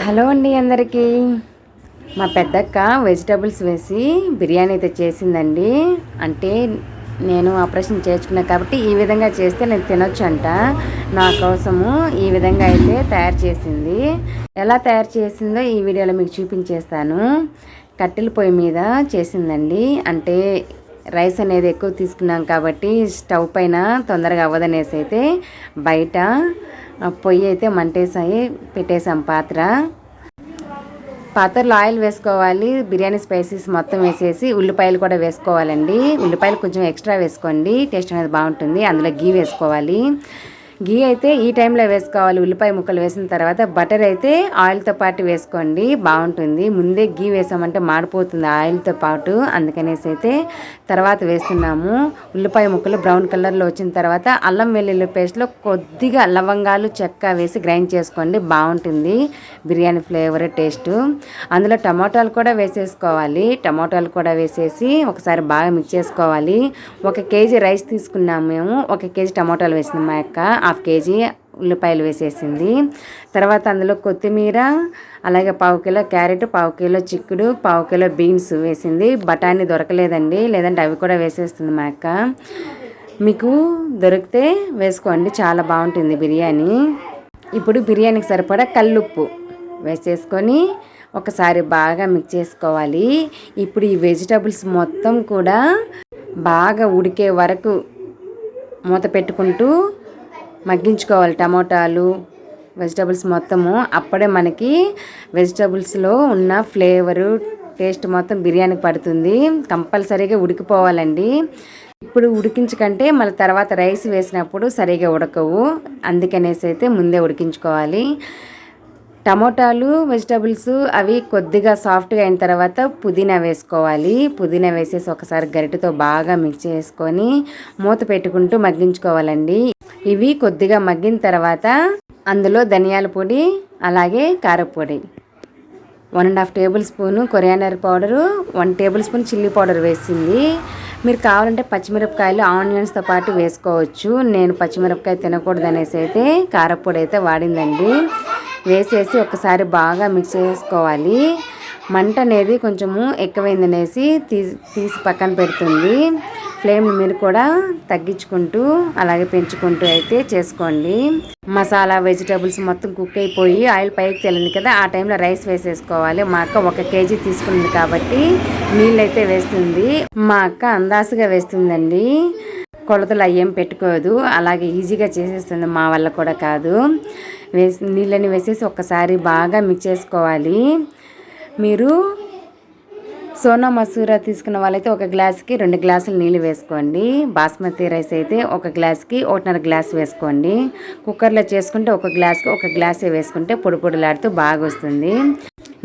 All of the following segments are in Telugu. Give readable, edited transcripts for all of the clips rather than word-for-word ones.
హలో అండి అందరికీ. మా పెద్దక్క వెజిటబుల్స్ వేసి బిర్యానీ అయితే చేసిందండి. అంటే నేను ఆపరేషన్ చేయించుకున్నా కాబట్టి ఈ విధంగా చేస్తే నేను తినొచ్చు అంట. నా కోసము ఈ విధంగా అయితే తయారు చేసింది. ఎలా తయారు చేసిందో ఈ వీడియోలో మీకు చూపించేస్తాను. కట్టెల పొయ్యి మీద చేసిందండి. అంటే రైస్ అనేది ఎక్కువ తీసుకున్నాం కాబట్టి స్టవ్ పైన తొందరగా అవ్వదనేసి అయితే బయట పొయ్యి అయితే మంటేసాయి పెట్టేసాం. పాత్రలో ఆయిల్ వేసుకోవాలి. బిర్యానీ స్పైసెస్ మొత్తం వేసేసి ఉల్లిపాయలు కూడా వేసుకోవాలండి. ఉల్లిపాయలు కొంచెం ఎక్స్ట్రా వేసుకోండి, టేస్ట్ అనేది బాగుంటుంది. అందులో గీ వేసుకోవాలి. గీ అయితే ఈ టైంలో వేసుకోవాలి. ఉల్లిపాయ ముక్కలు వేసిన తర్వాత బటర్ అయితే ఆయిల్తో పాటు వేసుకోండి, బాగుంటుంది. ముందే గీ వేసామంటే మాడిపోతుంది ఆయిల్తో పాటు, అందుకనేసి అయితే తర్వాత వేస్తున్నాము. ఉల్లిపాయ ముక్కలు బ్రౌన్ కలర్లో వచ్చిన తర్వాత అల్లం వెల్లుల్లి పేస్ట్లో కొద్దిగా లవంగాలు చెక్క వేసి గ్రైండ్ చేసుకోండి, బాగుంటుంది బిర్యానీ ఫ్లేవర్ టేస్ట్. అందులో టమాటాలు కూడా వేసేసుకోవాలి. టమాటాలు కూడా వేసేసి ఒకసారి బాగా మిక్స్ చేసుకోవాలి. 1 కేజీ రైస్ తీసుకున్నాము మేము, 1 కేజీ టమాటాలు వేసింది మా యొక్క, 1/2 కేజీ ఉల్లిపాయలు వేసేసింది. తర్వాత అందులో కొత్తిమీర, అలాగే 1/2 కిలో క్యారెట్, 1/2 కిలో చిక్కుడు, 1/2 కిలో బీన్స్ వేసింది. బఠానీ దొరకలేదండి, లేదంటే అవి కూడా వేసేస్తుంది మా అక్క. మీకు దొరికితే వేసుకోండి, చాలా బాగుంటుంది బిర్యానీ. ఇప్పుడు బిర్యానీకి సరిపడా కల్లుప్పు వేసేసుకొని ఒకసారి బాగా మిక్స్ చేసుకోవాలి. ఇప్పుడు ఈ వెజిటబుల్స్ మొత్తం కూడా బాగా ఉడికే వరకు మూత పెట్టుకుంటూ మగ్గించుకోవాలి. టమోటాలు వెజిటబుల్స్ మొత్తము, అప్పుడే మనకి వెజిటబుల్స్లో ఉన్న ఫ్లేవరు టేస్ట్ మొత్తం బిర్యానీకి పడుతుంది. కంపల్సరీగా ఉడికిపోవాలండి. ఇప్పుడు ఉడికించకంటే మళ్ళీ తర్వాత రైస్ వేసినప్పుడు సరిగా ఉడకవు, అందుకనేసి అయితే ముందే ఉడికించుకోవాలి. టమోటాలు వెజిటబుల్స్ అవి కొద్దిగా సాఫ్ట్గా అయిన తర్వాత పుదీనా వేసుకోవాలి. పుదీనా వేసేసి ఒకసారి గరిటెతో బాగా మిక్స్ చేసుకొని మూత పెట్టుకుంటూ మగ్గించుకోవాలండి. ఇవి కొద్దిగా మగ్గిన తర్వాత అందులో ధనియాల పొడి, అలాగే కారపొడి, 1.5 table spoon coriander powder, 1 table spoon chilli powder వేసింది. మీరు కావాలంటే పచ్చిమిరపకాయలు ఆనియన్స్తో పాటు వేసుకోవచ్చు. నేను పచ్చిమిరపకాయ తినకూడదు అనేసి అయితే కారపొడి అయితే వాడిందండి. వేసేసి ఒకసారి బాగా మిక్స్ చేసుకోవాలి. మంట అనేది కొంచెము ఎక్కువైందనేసి తీసి పక్కన పెడుతుంది. ఫ్లేమ్ని మీరు కూడా తగ్గించుకుంటూ అలాగే పెంచుకుంటూ అయితే చేసుకోండి. మసాలా వెజిటబుల్స్ మొత్తం కుక్ అయిపోయి ఆయిల్ పైకి తేలింది కదా, ఆ టైంలో రైస్ వేసేసుకోవాలి. మా అక్క 1 కేజీ తీసుకుంది కాబట్టి నీళ్ళు అయితే వేస్తుంది. మా అక్క అందాసుగా వేస్తుందండి, కొలతలు అయ్యేం పెట్టుకోదు, అలాగే ఈజీగా చేసేస్తుంది. మా వల్ల కూడా కాదు. నీళ్ళని వేసేసి ఒక్కసారి బాగా మిక్స్ చేసుకోవాలి. మీరు సోనా మసూరా తీసుకున్న వాళ్ళైతే 1 గ్లాస్కి 2 గ్లాసులు నీళ్ళు వేసుకోండి. బాస్మతి రైస్ అయితే 1 గ్లాస్కి 1.5 గ్లాస్ వేసుకోండి. కుక్కర్లో చేసుకుంటే 1 గ్లాస్కి 1 గ్లాసే వేసుకుంటే పొడి పొడిలాడుతూ బాగా వస్తుంది.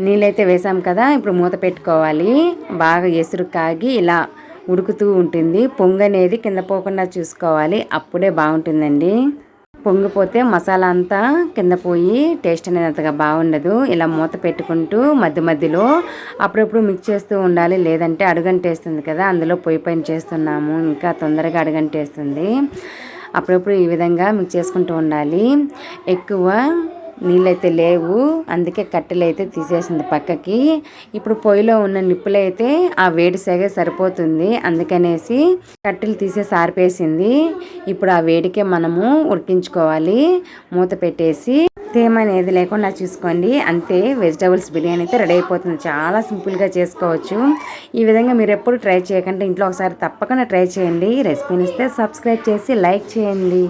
నీళ్ళైతే వేసాం కదా, ఇప్పుడు మూత పెట్టుకోవాలి. బాగా ఎసురు కాగి ఇలా ఉడుకుతూ ఉంటుంది. పొంగు అనేది కింద పోకుండా చూసుకోవాలి, అప్పుడే బాగుంటుందండి. పొంగిపోతే మసాలా అంతా కింద పోయి టేస్ట్ అనేది అంతగా బాగుండదు. ఇలా మూత పెట్టుకుంటూ మధ్య మధ్యలో అప్పుడప్పుడు మిక్స్ చేస్తూ ఉండాలి, లేదంటే అడుగంటేస్తుంది కదా. అందులో పొయ్యి పైన చేస్తున్నాము, ఇంకా తొందరగా అడుగంటేస్తుంది. అప్పుడప్పుడు ఈ విధంగా మిక్స్ చేసుకుంటూ ఉండాలి. ఎక్కువ నీళ్ళైతే లేవు, అందుకే కట్టెలు అయితే తీసేసింది పక్కకి. ఇప్పుడు పొయ్యిలో ఉన్న నిప్పులు అయితే ఆ వేడి సెగ సరిపోతుంది, అందుకనేసి కట్టెలు తీసేసి ఆరిపేసింది. ఇప్పుడు ఆ వేడికే మనము ఉడికించుకోవాలి. మూత పెట్టేసి తేమ అనేది లేకుండా చూసుకోండి, అంతే. వెజిటబుల్స్ బిర్యానీ అయితే రెడీ అయిపోతుంది. చాలా సింపుల్గా చేసుకోవచ్చు. ఈ విధంగా మీరు ఎప్పుడు ట్రై చేయకండి, ఇంట్లో ఒకసారి తప్పకుండా ట్రై చేయండి. రెసిపీని ఇస్తే సబ్స్క్రైబ్ చేసి లైక్ చేయండి.